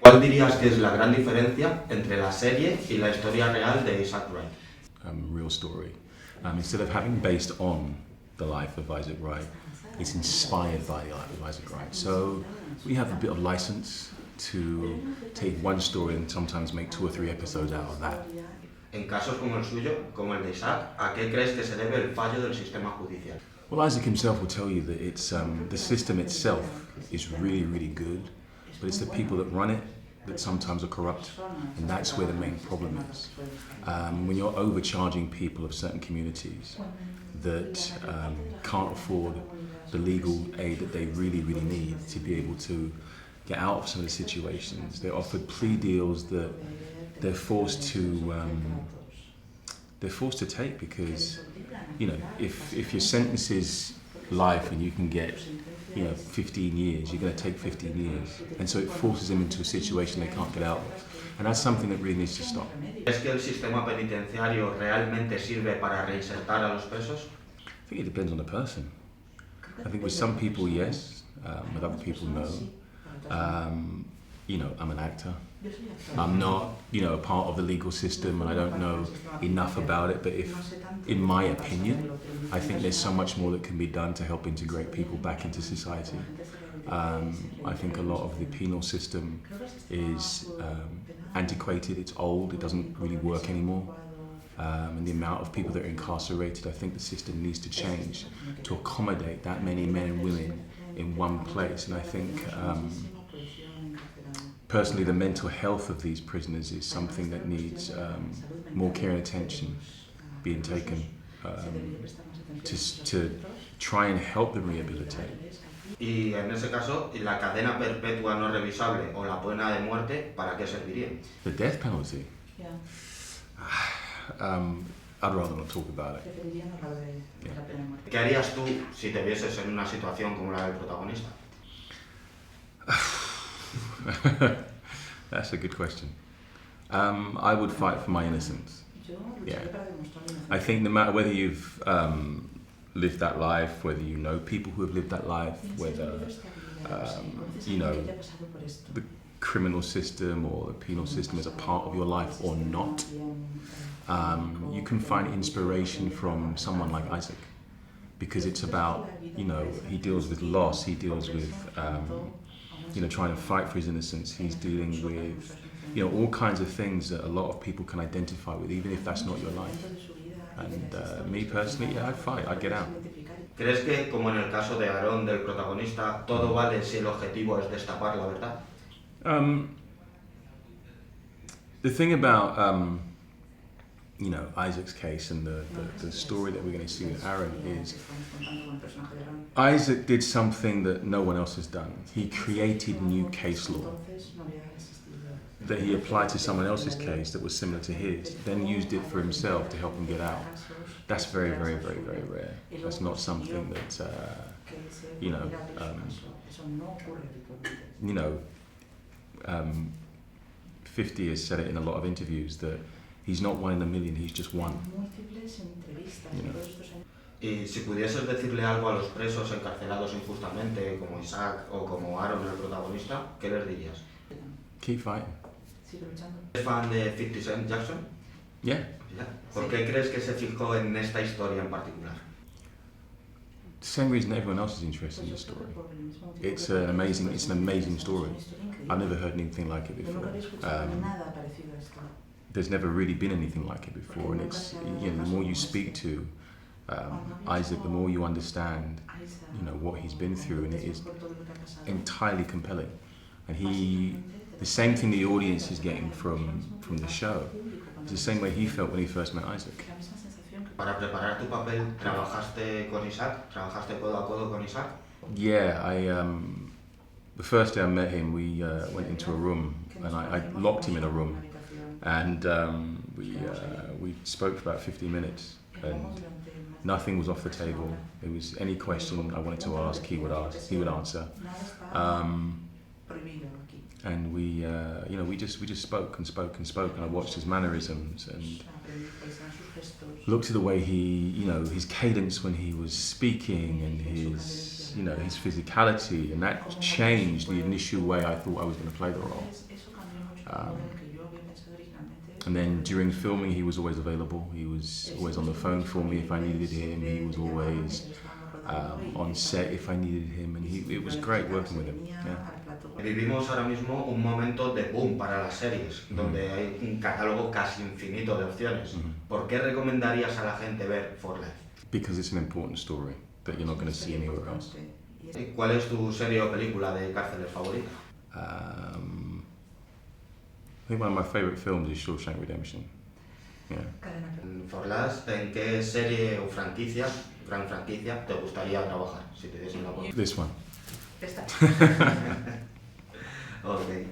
¿Cuál dirías que es la gran diferencia entre la serie y la historia real de Isaac Wright? Real story. Instead of having based on the life of Isaac Wright, it's inspired by the life of Isaac Wright. So we have a bit of license to take one story and sometimes make 2 or 3 episodes out of that. En casos como el suyo, como el de Isaac, ¿a qué crees que se debe el fallo del sistema judicial? Well, Isaac himself will tell you that it's the system itself is really, really good, but it's the people that run it that sometimes are corrupt, and that's where the main problem is. When you're overcharging people of certain communities that can't afford the legal aid that they really, really need to be able to get out of some of the situations, they're offered plea deals that they're forced to take because, you know, if your sentence is life and you can get, you know, 15 years, you're going to take 15 years. And so it forces them into a situation they can't get out of. And that's something that really needs to stop. ¿Es que el sistema penitenciario realmente sirve para reinsertar a los presos? I think it depends on the person. I think with some people, yes. With other people, no. You know, I'm an actor. I'm not, you know, a part of the legal system and I don't know enough about it, but if, in my opinion, I think there's so much more that can be done to help integrate people back into society. I think a lot of the penal system is antiquated, it's old, it doesn't really work anymore. And the amount of people that are incarcerated, I think the system needs to change to accommodate that many men and women in one place. And I think personally, the mental health of these prisoners is something that needs more care and attention being taken to try and help them rehabilitate. Y en ese caso, la cadena perpetua no revisable o la pena de muerte, ¿para qué serviría? The death penalty? Yeah. I'd rather not talk about it. Yeah. ¿Qué harías tú si te vieses en una situación como la del protagonista? That's a good question. I would fight for my innocence. Yeah. I think no matter whether you've lived that life, whether you know people who have lived that life, whether you know the criminal system or the penal system is a part of your life or not, you can find inspiration from someone like Isaac, because it's about, you know, he deals with loss, he deals with you know, trying to fight for his innocence. He's dealing with, you know, all kinds of things that a lot of people can identify with, even if that's not your life. And me personally, yeah, I'd fight, I'd get out. ¿Crees que, como en el caso de Aarón, del protagonista, todo vale si el objetivo es destapar la verdad? The thing about, you know, Isaac's case and the story that we're going to see with Aaron is Isaac did something that no one else has done. He created new case law that he applied to someone else's case that was similar to his, then used it for himself to help him get out. That's very, very, very, very rare. That's not something that, you know, 50 has said it in a lot of interviews that he's not one in a million, he's just one. You know. Y si pudieses decirle algo a los presos encarcelados injustamente, como Isaac o como Aaron, el protagonista, ¿qué les dirías? Keep fighting. ¿Eres fan de 50 Cent Jackson? Yeah. ¿Por qué crees que se fijó en esta historia en particular? The same reason everyone else is interested in the story. It's an amazing story. I've never heard anything like it before. There's never really been anything like it before, and it's, you know, the more you speak to Isaac, the more you understand, you know, what he's been through, and it is entirely compelling. And the same thing the audience is getting from the show, is the same way he felt when he first met Isaac. Para preparar tu papel, ¿trabajaste con Isaac? ¿Trabajaste codo a codo con Isaac? Yeah, the first day I met him, we went into a room, and I locked him in a room, and we spoke for about 15 minutes, and nothing was off the table. It was any question I wanted to ask, he would answer. And we, you know, we just spoke and spoke and spoke, and I watched his mannerisms and looked at the way he, you know, his cadence when he was speaking, and his his, you know, his physicality, and that changed the initial way I thought I was going to play the role. And then during filming, he was always available. He was always on the phone for me if I needed him. He was always on set if I needed him, and it was great working with him. Yeah. Vivimos ahora mismo un momento de boom para las series, donde hay un catálogo casi infinito de opciones. ¿Por qué recomendarías a la gente ver For Life? Because it's an important story that you're not going to see anywhere else. ¿Cuál es tu serie o película de cárceles favorita? I think one of my favourite films is Shawshank Redemption. Yeah. For Life, ¿en qué serie o franquicia, gran franquicia, te gustaría trabajar? Si te diesen la oportunidad. This one. Okay.